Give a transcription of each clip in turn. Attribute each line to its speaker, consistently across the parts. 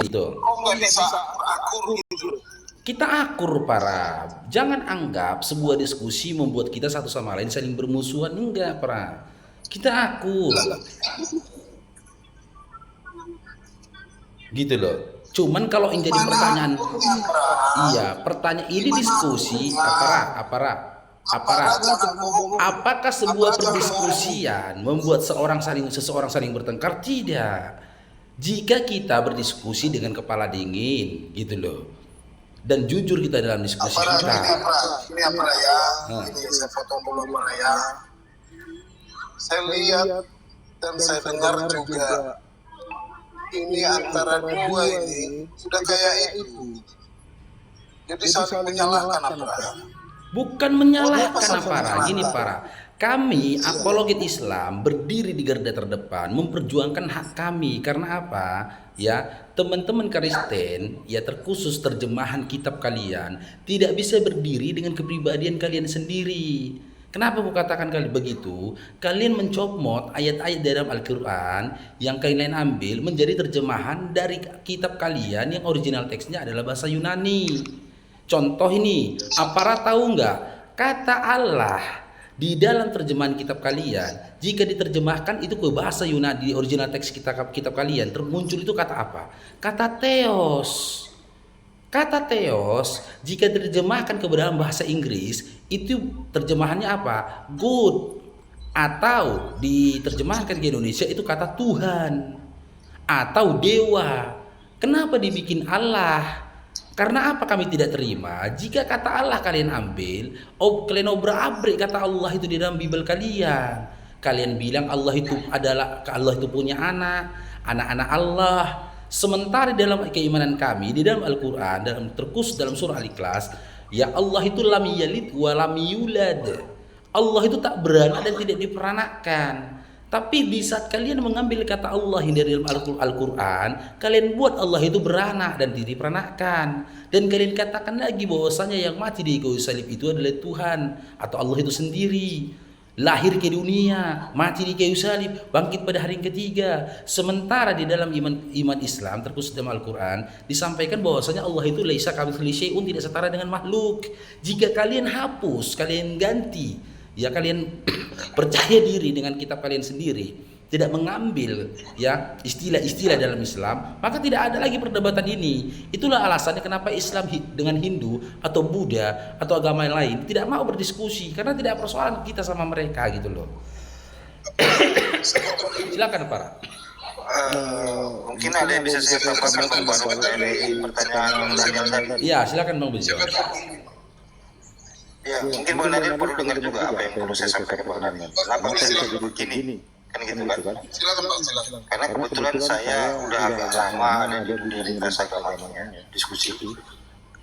Speaker 1: Gitu.
Speaker 2: Kok nggak bisa akur gitu?
Speaker 1: Kita akur para. Jangan anggap sebuah diskusi membuat kita satu sama lain saling bermusuhan. Enggak para. Kita akur. Gitu loh. Cuman kalau yang jadi pertanyaan, iya, pertanyaan ini diskusi aparat. Apakah sebuah perdiskusian membuat seseorang saling bertengkar? Tidak. Jika kita berdiskusi dengan kepala dingin, gitu loh, dan jujur kita dalam diskusi kita.
Speaker 2: Ini apa ya? Ini saya foto dulu ya. Saya lihat dan saya dengar juga ini antara dua ini sudah kayak itu. Jadi saling menyalahkan apa?
Speaker 1: Bukan menyalahkan para, gini para. Kami apologet Islam berdiri di garda terdepan memperjuangkan hak kami karena apa? Ya, teman-teman Kristen, ya terkhusus terjemahan kitab kalian tidak bisa berdiri dengan kepribadian kalian sendiri. Kenapa aku katakan kali begitu? Kalian mencomot ayat-ayat dalam Al-Quran yang kalian ambil menjadi terjemahan dari kitab kalian yang original teksnya adalah bahasa Yunani. Contoh ini, aparat tahu nggak? Kata Allah di dalam terjemahan kitab kalian, jika diterjemahkan itu ke bahasa Yunani di original teks kitab kalian, termuncul itu kata apa? Kata theos. Kata theos jika diterjemahkan ke dalam bahasa Inggris itu terjemahannya apa? Good. Atau diterjemahkan ke Indonesia itu kata Tuhan atau dewa. Kenapa dibikin Allah? Karena apa kami tidak terima? Jika kata Allah kalian ambil, kalian obrak-abrik kata Allah itu di dalam Bible kalian. Kalian bilang Allah itu punya anak-anak Allah. Sementara dalam keimanan kami di dalam Al-Qur'an terkhusus dalam surah Al-Ikhlas, ya Allah itu lam yalid wa lam yulad. Allah itu tak beranak dan tidak diperanakkan. Tapi di saat kalian mengambil kata Allah yang dari dalam Al-Quran, kalian buat Allah itu beranak dan tidak diperanakkan. Dan kalian katakan lagi bahwasanya yang mati di kayu salib itu adalah Tuhan atau Allah itu sendiri. Lahir ke dunia, mati di kayu salib, bangkit pada hari yang ketiga. Sementara di dalam iman Islam terkhusus dalam Al-Quran disampaikan bahwasanya Allah itu laisa kamitslihi syai'un, tidak setara dengan makhluk. Jika kalian hapus, kalian ganti, ya kalian percaya diri dengan kitab kalian sendiri, tidak mengambil ya istilah-istilah dalam Islam, maka tidak ada lagi perdebatan ini. Itulah alasannya kenapa Islam dengan Hindu atau Buddha atau agama lain tidak mau berdiskusi, karena tidak persoalan kita sama mereka gitu loh. Silakan Pak.
Speaker 2: Mungkin ada yang bisa saya tambahkan baru dari pertanyaan Bang Daniel tadi.
Speaker 1: Iya, silakan Bang Bejo.
Speaker 2: Ya, mungkin Bang Daniel perlu dengar juga apa yang perlu saya sampaikan Bang Daniel. Kenapa bisa jadi begini? Kan gitu kan? Silakan Bang, silakan. Karena kebetulan saya udah agak lama ada di dunia lintas agamanya, diskusi.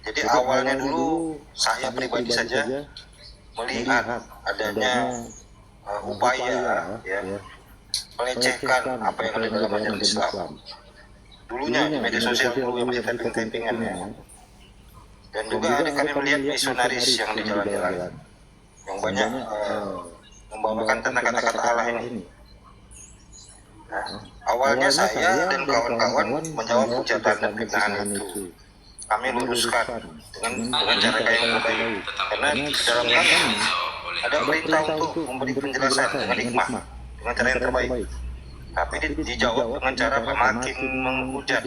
Speaker 2: Jadi awalnya dulu saya pribadi saja melihat adanya upaya ya melecehkan apa yang ada dalam ajaran Islam. Dulunya di media sosial dulu yang masih typing-typingannya. Dan juga ada kami melihat misionaris yang di jalan-jalan yang banyak membawakan tentang kata-kata Allah ini. Nah, awalnya saya dan kawan-kawan menjawab hujatan dan fitnahan itu. Kami luruskan dengan cara yang baik, karena di dalam kami ada perintah untuk memberi penjelasan dengan hikmah, dengan cara yang terbaik. Tapi dijawab dengan cara makin menghujat,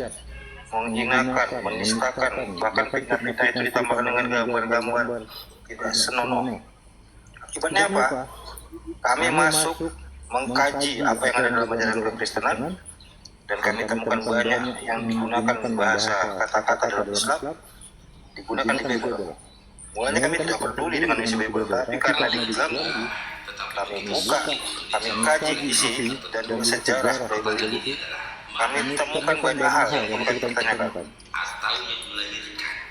Speaker 2: menghinakan, menistakan, bahkan fitnah-fitnah itu ditambahkan dengan gambar-gambar tidak senonoh. Akibatnya apa? Kami masuk mengkaji apa yang ada dalam ajaran Kekristenan, dan kami temukan banyak yang digunakan bahasa kata-kata dalam Islam digunakan di Bible. Mulanya kami tidak peduli dengan isi Bible, tapi karena diganggu, kami buka, kami kaji isi dan sejarah Bible ini. Kami temukan banyak hal yang perlu kami pertanyakan.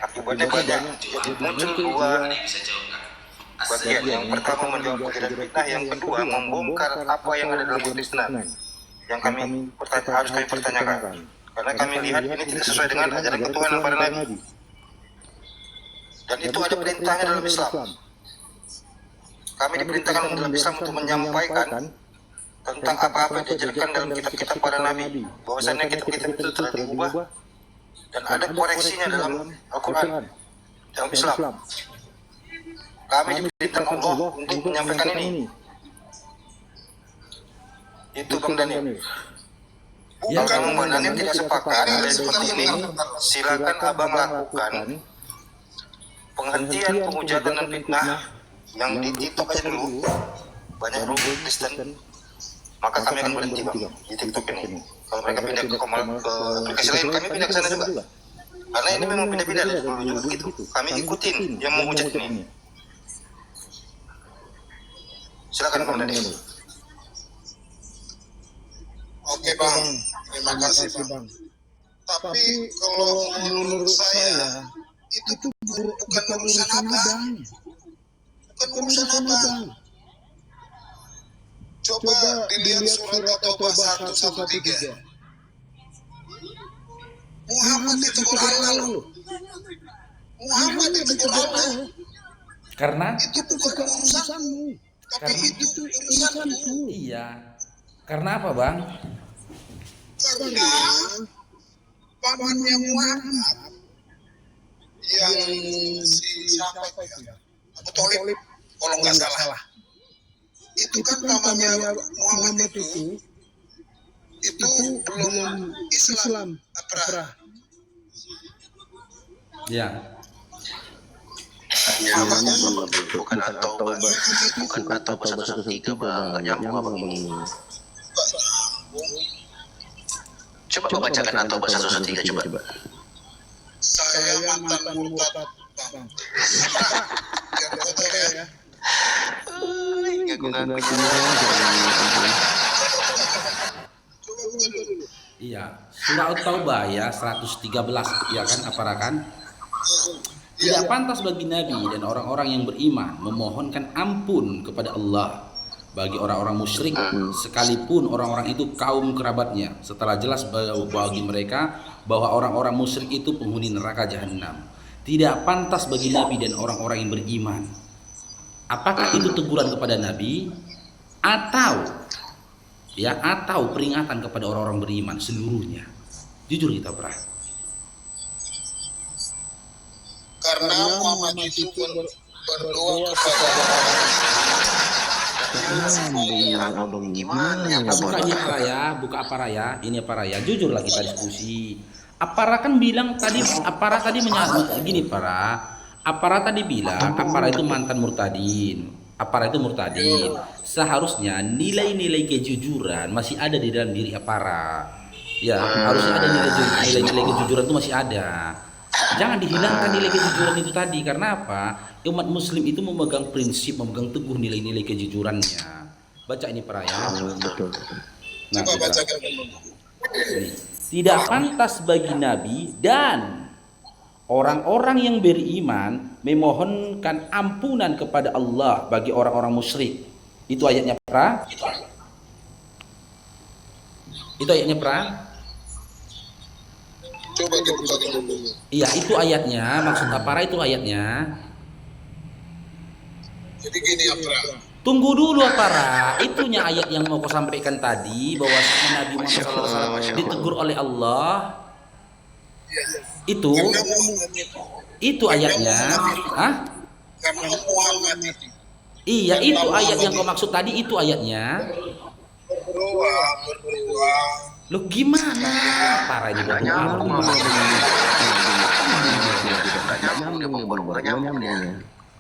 Speaker 2: Akibatnya banyak, jadi muncul dua bagian. Yang pertama menjawab kebenaran fitnah, yang kedua membongkar apa yang ada dalam Kekristenan yang harus kami pertanyakan. Karena kami lihat ini tidak sesuai dengan ajaran ketuhanan para nabi. Dan itu ada perintahnya dalam Islam. Kami diperintahkan dalam Islam untuk menyampaikan tentang apa-apa yang diajarkan dalam kitab-kitab para nabi, bahwasannya kitab-kitab itu telah diubah dan ada koreksinya dalam Al-Quran, dalam Islam. Kami diperintahkan Allah untuk menyampaikan ini. Itu Bang Daniel.
Speaker 1: Ya,
Speaker 2: kalau Bang Daniel tidak sepakat seperti ini, silakan abang lakukan penghentian penghujatan dan fitnah yang di TikTok aja dulu. Banyak rubuk Kristen, maka kami akan berhenti Bang di TikTok ini. Kalau mereka pindah ke aplikasi lain, kami pindah ke sana juga. Karena ini memang pindah-pindah dari dulu juga begitu. Kami ikutin yang mau hujat ini. Silakan Bang Daniel.
Speaker 3: Oke Bang, terima kasih Bang. Tapi kalau menurut saya itu bukan urusan abang, bukan urusan abang. Coba dilihat surat At-Taubah 113. Muhammad itu Allah loh. Muhammad itu Allah.
Speaker 1: karena
Speaker 3: Itu bukan urusanmu, tapi itu urusanmu.
Speaker 1: iya. Karena apa, Bang?
Speaker 3: Karena pamannya Muhammad yang siapa itu ya? Abu Thalib, kalau nggak salah. Itu kan pamannya Muhammad itu belum Islam Abrah.
Speaker 1: Ya.
Speaker 2: Bukan At-Taubah, bukan At-Taubah 113 Bang, nggak nyambung abang ini. Coba kau bacakan At-Taubah 113 coba.
Speaker 3: Saya mantan murtad Bang. Biar kotor ya.
Speaker 2: Nggak guna Coba buka dulu.
Speaker 1: Iya, surah At-Taubah ya 113 ya kan aparakan? Tidak pantas bagi Nabi dan orang-orang yang beriman memohonkan ampun kepada Allah bagi orang-orang musyrik sekalipun orang-orang itu kaum kerabatnya, setelah jelas bagi mereka bahwa orang-orang musyrik itu penghuni neraka jahanam. Tidak pantas bagi Nabi dan orang-orang yang beriman. Apakah itu teguran kepada Nabi atau peringatan kepada orang-orang beriman seluruhnya? Jujur kita, Bro.
Speaker 3: Karena Muhammad itu berdoa kepada
Speaker 1: Buka apa raya? Ini apa raya? Jujurlah kita diskusi. Apara kan bilang tadi, gini Apara tadi bilang Apara itu mantan murtadin. Apara itu murtadin. Seharusnya nilai-nilai kejujuran masih ada di dalam diri Apara. Ya, harusnya ada nilai-nilai kejujuran itu masih ada. Jangan dihilangkan nilai kejujuran itu tadi. Karena apa? Umat muslim itu memegang prinsip, memegang teguh nilai-nilai kejujurannya. Baca ini para ya. Nah, tidak pantas bagi Nabi dan orang-orang yang beriman memohonkan ampunan kepada Allah bagi orang-orang musyrik. Itu ayatnya pra. Itu ayatnya pra.
Speaker 3: Coba dibuka dulu.
Speaker 1: Iya, itu ayatnya. Maksud apa itu ayatnya?
Speaker 3: Jadi gini Abra.
Speaker 1: Tunggu dulu Apara, itunya ayat yang mau kau sampaikan tadi bahwa Nabi Muhammad SAW ditegur oleh Allah. Itu ayatnya. Hah?
Speaker 3: Karena Muhammad itu
Speaker 1: Iya, itu ayat yang kau maksud tadi, itu ayatnya.
Speaker 3: berdoa.
Speaker 1: Loh gimana? Para ini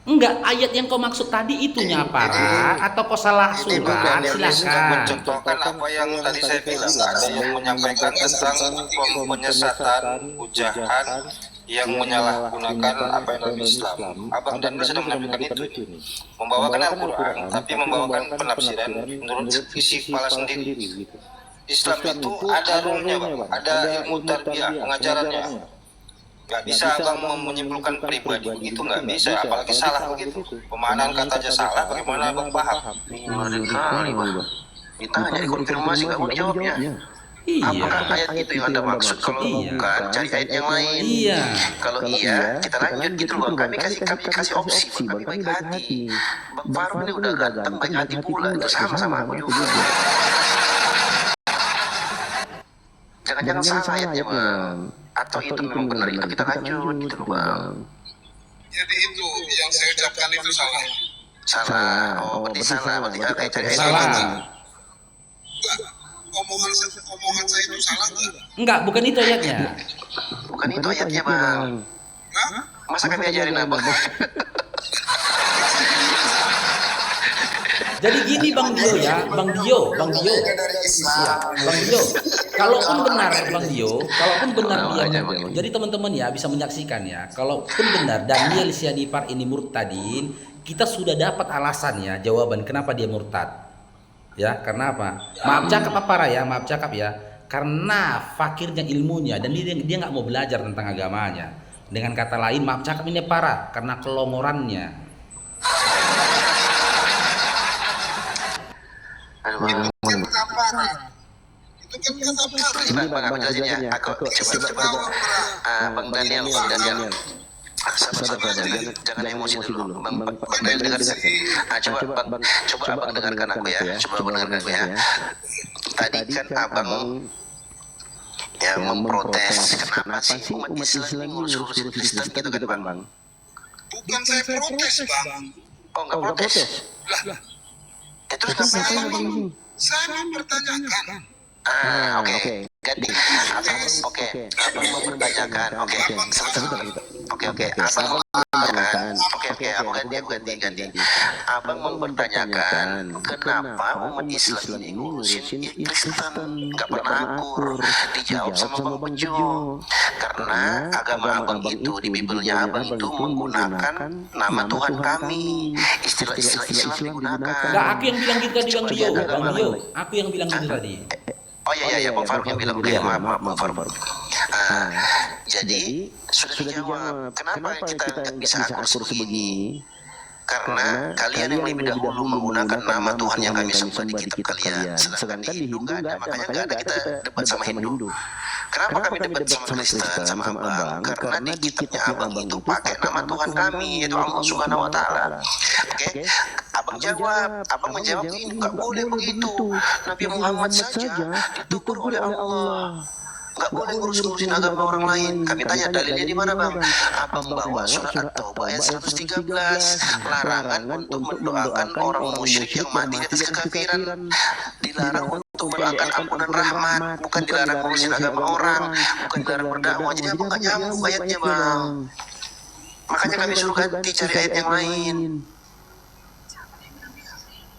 Speaker 1: enggak, ayat yang kau maksud tadi itunya para atau kau salah surat? Silakan.
Speaker 2: Mencontohkan apa yang tadi saya bilang, ada yang menyampaikan tentang penyesatan, ujahan yang menyalahgunakan apa yang dalam Islam. Abang dan sedang menampilkan itu, membawakan Al-Quran, tapi membawakan penafsiran menurut isi kepala sendiri. Islam itu ada rule-nya, ada ilmu tarbiyah, pengajarannya. Gak bisa abang menyimpulkan pribadi begitu, nggak bisa, apalagi salah begitu. Pemahaman kata aja salah, bagaimana abang paham? Ditanya, konfirmasi nggak mau dijawabnya.
Speaker 1: Iya.
Speaker 2: Apakah ayat itu yang Anda maksud? Kalau bukan, cari ayat yang lain.
Speaker 1: Iya.
Speaker 2: Kalau iya, kita lanjut gitu loh. Kami kasih opsi, kami baik hati. Bang Faru ini udah ganteng, baik hati pula. Itu sama-sama aku juga. Jangan-jangan salah ayatnya, Bang. atau itu memang benar itu kita lanjut gitu loh bang.
Speaker 3: Jadi itu yang saya ucapkan itu salah.
Speaker 2: Salah, oh berarti salah, berarti
Speaker 1: Salah.
Speaker 3: Omongan saya itu salah nggak?
Speaker 1: Enggak, bukan itu ayatnya.
Speaker 2: Bukan itu ayatnya bang.
Speaker 3: Hah?
Speaker 2: Masa kami ajarin apa?
Speaker 1: Jadi gini Bang Dio ya, Bang Dio. Iya, Bang Dio. Kalaupun benar Bang Dio, kalaupun benar dia, jadi teman-teman ya bisa menyaksikan ya. Kalaupun benar Daniel Sianipar ini murtadin, kita sudah dapat alasannya, jawaban kenapa dia murtad. Ya, karena apa? Maaf cakap apa ya, maaf cakap ya. Karena fakirnya ilmunya dan dia nggak mau belajar tentang agamanya. Dengan kata lain, maaf cakap ini parah karena kelongorannya.
Speaker 2: Aduh,
Speaker 3: Itu kan kata Itu kan kata parah.
Speaker 2: bang, aku jelasin ya. Aku coba. Bang Daniel. Sabar, jangan emosi dulu. Bang Daniel dengar. Coba abang dengarkan aku ya. Tadi kan abang ya memprotes kenapa sih umat Islam ini ngurus-ngurusin Kristen gitu kan bang?
Speaker 3: Bukan saya protes, Bang.
Speaker 2: Oh nggak protes?
Speaker 3: Lah,
Speaker 2: Terus ngapain bang?
Speaker 3: saya mempertanyakan.
Speaker 2: Oke. Ganti. Abang mau bertanyakan. Oke. Abang ganti. Abang mau bertanyakan kenapa umat Islam ini ngurusin Kristen? Nggak pernah akur. Dijawab sama Bang Bejo. Karena agama abang itu di Bibelnya abang itu menggunakan nama Tuhan kami. Istilah-istilah Islam digunakan.
Speaker 1: Enggak, aku yang bilang gitu tadi Bang Dio. Aku yang bilang gitu tadi.
Speaker 2: Oh iya, Bang Faruk yang bilang begitu. Maaf Bang Faruk. Jadi sudah dijawab. Kenapa kita nggak bisa akur sebegini? Karena kalian yang lebih dahulu menggunakan nama Tuhan yang kami sembah di kitab kalian. Sedangkan di Hindu nggak ada, makanya nggak ada kita debat sama Hindu. Kenapa kami debat sama Kristen, sama Abang? Karena di kitabnya Abang itu pakai nama Tuhan kami, yaitu Allah Subhanahu Wa Taala. Oke? Abang menjawab ini nggak boleh begitu. Nabi Muhammad saja ditegur oleh Allah. Nggak boleh ngurus-ngurusin agama orang lain. Kami tanya dalilnya di mana bang? Abang bawa surat At-Taubah ayat 113, larangan untuk mendoakan orang musyrik yang mati di atas kekafiran. Dilarang untuk mendoakan ampunan rahmat, bukan dilarang ngurusin agama orang, bukan dilarang berdakwah. Jadi abang nggak nyambung ayatnya bang. Makanya kami suruh ganti cari ayat yang lain.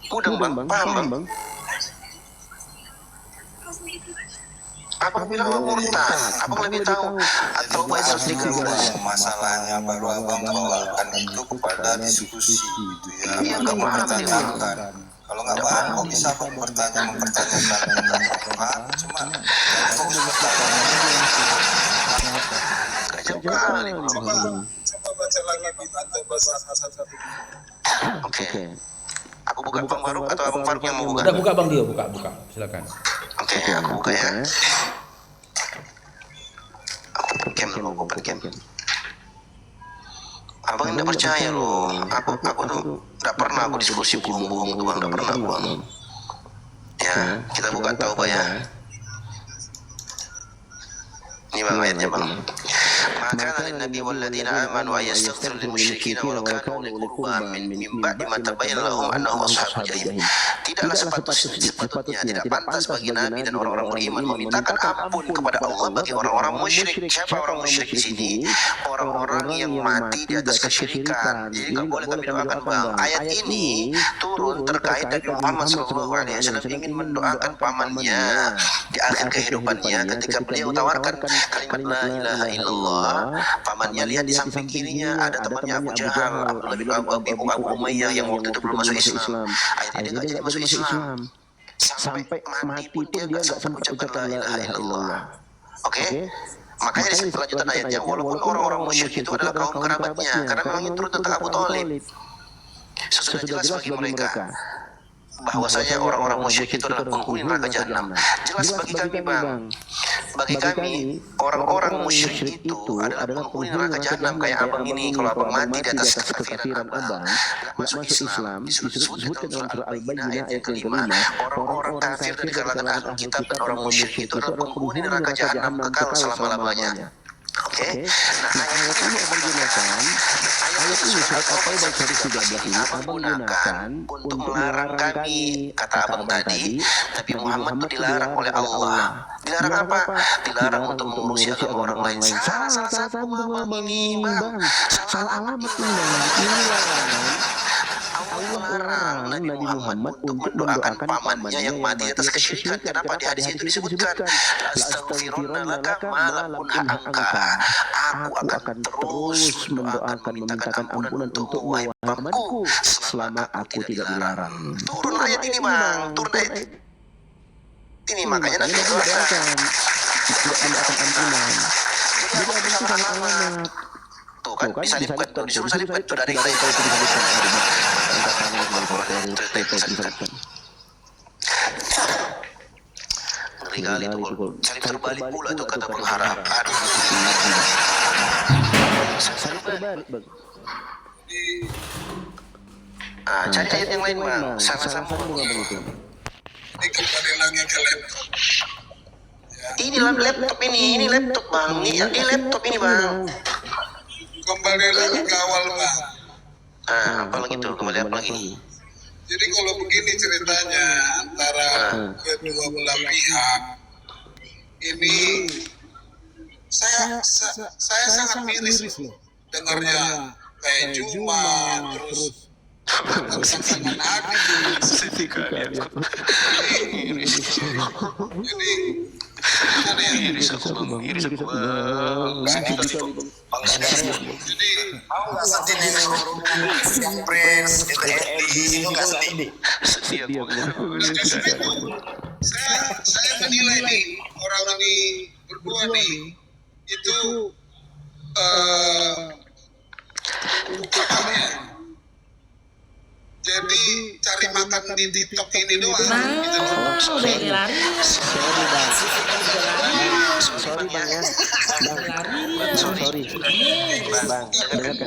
Speaker 2: Udah bang, paham bang? Abang bilang murtad, abang lebih tahu. Atau ayat 113.
Speaker 4: Masalahnya baru abang bawakan itu kepada diskusi gitu ya.
Speaker 2: Iya, nggak paham nih bang.
Speaker 4: Kalau nggak paham kok bisa kok mempertanyakan cuma fokus
Speaker 2: Kacau kali bang.
Speaker 3: Coba baca lagi atau bahasa satu.
Speaker 2: Oke. Aku buka Bang Faruk atau Abang Faruk yang mau buka?
Speaker 1: Udah buka Bang Dio, buka. Silakan.
Speaker 2: Oke, aku buka ya. Cam dulu, open cam. Abang nggak percaya loh. Aku tuh nggak pernah aku diskusi bohong-bohong tuh bang, nggak pernah bang. Ya, kita buka Taubah ya. Ini bang ayatnya bang. Maka Nabi waladina amanu ayastaghfir lil musyrikin walau kanu uli qurban min ba'di ma tabayyana lahum annahum ashabul jahim. Tidaklah sepatutnya tidak pantas bagi Nabi dan orang-orang beriman memintakan ampun kepada Allah bagi orang-orang musyrik. Siapa orang musyrik di sini? Orang-orang yang mati di atas kesyirikan. Jadi nggak boleh kami doakan bang. Ayat ini turun terkait Nabi Muhammad SAW ingin mendoakan pamannya di akhir kehidupannya ketika beliau tawarkan kalimat la ilaha illallah. Pamannya lihat di samping kirinya ada temannya Abu Jahal, Abdullah bin Abu Umayyah yang waktu itu belum masuk Islam. Akhirnya dia nggak jadi masuk Islam. Sampai mati pun dia nggak sempat ucapkan la ilaha illallah. Oke? Makanya di lanjutan ayatnya, walaupun orang-orang musyrik itu adalah kaum kerabatnya, karena memang itu tentang Abu Thalib. Sudah jelas bagi mereka bahwasanya orang-orang musyrik itu adalah penghuni neraka jahanam. Jelas bagi kami bang. Bagi kami orang-orang musyrik itu adalah penghuni neraka jahanam kayak abang ini. Kalau abang mati di atas kekafiran abang, nggak masuk Islam, disebutkan dalam surah Al-Bayyinah ayat yang kelima. Orang-orang kafir dari kalangan ahli kitab dan orang musyrik itu adalah penghuni neraka jahanam kekal selama-lamanya. Oke. Nah, ayat ini abang gunakan. Ayat ini surat At-Taubah ayat 13 ini abang gunakan untuk melarang kami. Kata abang tadi, Nabi Muhammad dilarang oleh Allah. Dilarang apa? Dilarang untuk mengurusi agama orang lain. Salah satu abang ini, Bang. Salah alamat ini. Ini larangan. Allah melarang Nabi Muhammad untuk mendoakan pamannya yang mati atas kesyirikan. Kenapa di hadis itu disebutkan? Astaghfirullah laka malakun ha'angka. Aku akan terus mendoakan, memintakan ampunan untuk wahai pamanku selama aku tidak dilarang. Turun ayat ini, Bang. Turun ayat ini, makanya Nabi doakan. Mendoakan ampunan. Jadi ada salah alamat. Tuh kan disalibkan, tuh disuruh salibkan, tuh dari kita itu disalibkan. Ngeri kali tuh, salib terbalik pula tuh kata pengharap. Salib terbalik, Bang. Cari ayat yang lain, Bang. Sama-sama. Ini laptop ini laptop, Bang. Ini laptop ini, Bang.
Speaker 3: Kembali lagi ke awal, Bang.
Speaker 2: Apa lagi tuh? Kembali apa lagi?
Speaker 3: Jadi kalau begini ceritanya antara kedua belah pihak ini, saya sangat miris loh dengarnya, kayak Juma terus pasangan habis.
Speaker 2: Sedih kali aku.
Speaker 3: Jadi gimana ya?
Speaker 2: Iris aku, Bang. Iris aku, Bang. Sedih kali, Bang.
Speaker 3: Jadi
Speaker 4: Tahu nggak sedih nih yang Prince, itu nggak sedih.
Speaker 2: Sedih aku.
Speaker 3: saya menilai nih orang ini berdua nih itu apa ya? Jadi cari makan di TikTok ini doang. Gitu loh.
Speaker 1: Sorry bang ya, sorry bang,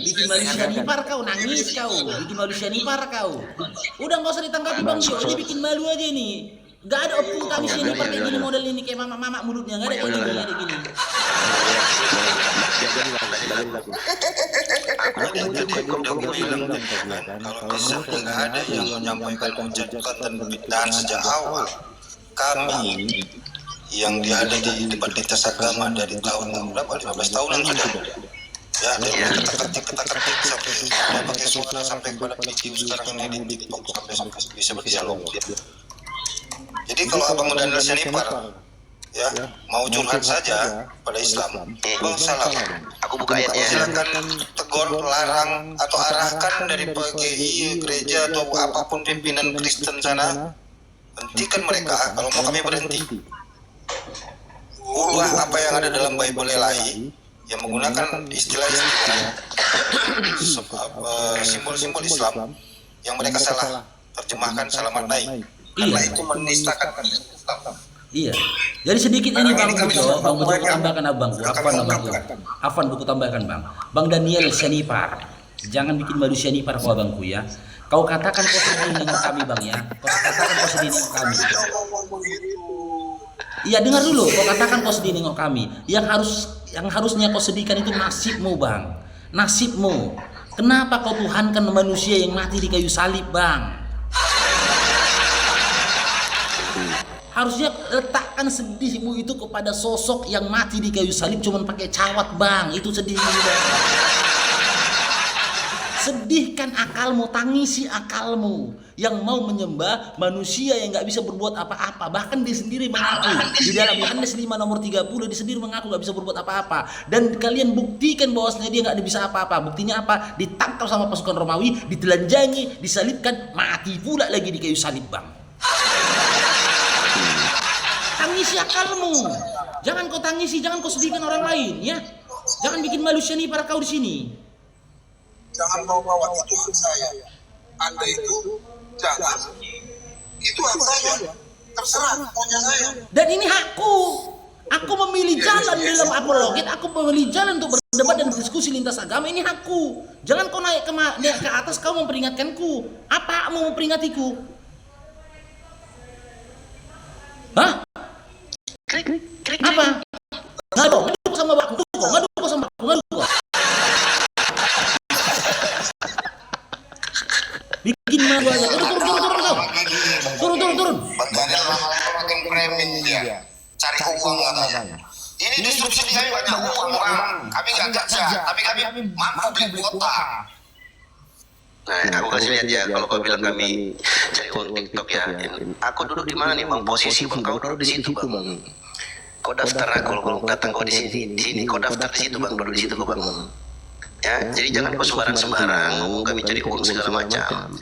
Speaker 1: bikin manusia nipar kau, nangis kau, bikin manusia nipar kau. Udah nggak usah ditanggapi bang, dia bikin malu aja nih. Gak ada opung kami sini pakai gini model ini kayak mama mulutnya, nggak ada kayak gini, ada gini.
Speaker 4: Kalau misalnya nggak ada yang menyampaikan ucapan dan pembinaan sejak awal, kami yang ada di debat lintas agama dari tahun berapa, 15 tahunan sudah. Ya, dari ketik sampai pakai suara sampai pada video sekarang ini di TikTok sampai bisa berdialog. Jadi kalau abang udah Daniel Senipar, ya mau curhat saja pada Islam, bang salah.
Speaker 2: Aku buka ayatnya.
Speaker 4: Silakan tegur, larang atau arahkan dari PGI, gereja atau apapun pimpinan Kristen sana, hentikan mereka kalau mau kami berhenti. Ubah apa yang ada dalam Bible lain yang menggunakan istilah-istilah simbol-simbol Islam yang mereka salah terjemahkan, salah maknai. Karena itu menistakan Islam.
Speaker 1: Iya. Jadi sedikit ini bang Buku tambahkan abangku. Afan buku tambahkan bang. Bang Daniel Senipar, jangan bikin malu Senipar kau abangku ya. Kau katakan kau sedih dengan kami bang ya. Kau katakan kau sedih dengan kami. Iya dengar dulu. Kau katakan kau sedih dengan kami. Yang harusnya kau sedihkan itu nasibmu bang. Nasibmu. Kenapa kau tuhankan manusia yang mati di kayu salib bang? Harusnya letakkan sedihmu itu kepada sosok yang mati di kayu salib cuman pakai cawat bang. Itu sedihmu bang. Sedihkan akalmu, tangisi akalmu yang mau menyembah manusia yang nggak bisa berbuat apa-apa. Bahkan dia sendiri mengaku di dalam Yohanes 5 nomor 30 dia sendiri mengaku nggak bisa berbuat apa-apa. Dan kalian buktikan bahwasanya dia nggak bisa apa-apa. Buktinya apa? Ditangkap sama pasukan Romawi, ditelanjangi, disalibkan, mati pula lagi di kayu salib bang. Tangisi akalmu, jangan kau tangisi, jangan kau sedihkan orang lain, ya. Jangan bikin malu Senipar kau di sini.
Speaker 3: Jangan mau bawa itu hak saya. Anda itu jangan. Itu hak saya. Terserah maunya saya.
Speaker 1: Dan ini hakku. Aku memilih jalan dalam apologet. Aku memilih jalan untuk berdebat dan berdiskusi lintas agama. Ini hakku. Jangan kau naik ke atas kau memperingatkanku. Apa hakmu memperingatiku? Hah? Apa? Ngadu sama bakku, ngadu sama
Speaker 3: frame-frame dia, cari uang katanya. Ini disubsidi kami banyak uang bang, kami nggak kerja, tapi kami mampu beli kuota.
Speaker 2: Nah, aku kasih lihat ya, kalau kau bilang kami cari uang TikTok ya, aku duduk di mana nih bang? Posisi bang, kau duduk di situ bang. Kau daftar kalau datang kau di sini, kau daftar di situ bang, duduk di situ kau bang. Ya, jadi jangan kau sembarang ngomong kami cari uang segala macam.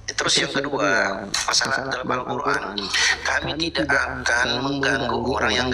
Speaker 2: Terus yang kedua, masalah dalam Al-Quran, kami tidak akan mengganggu orang yang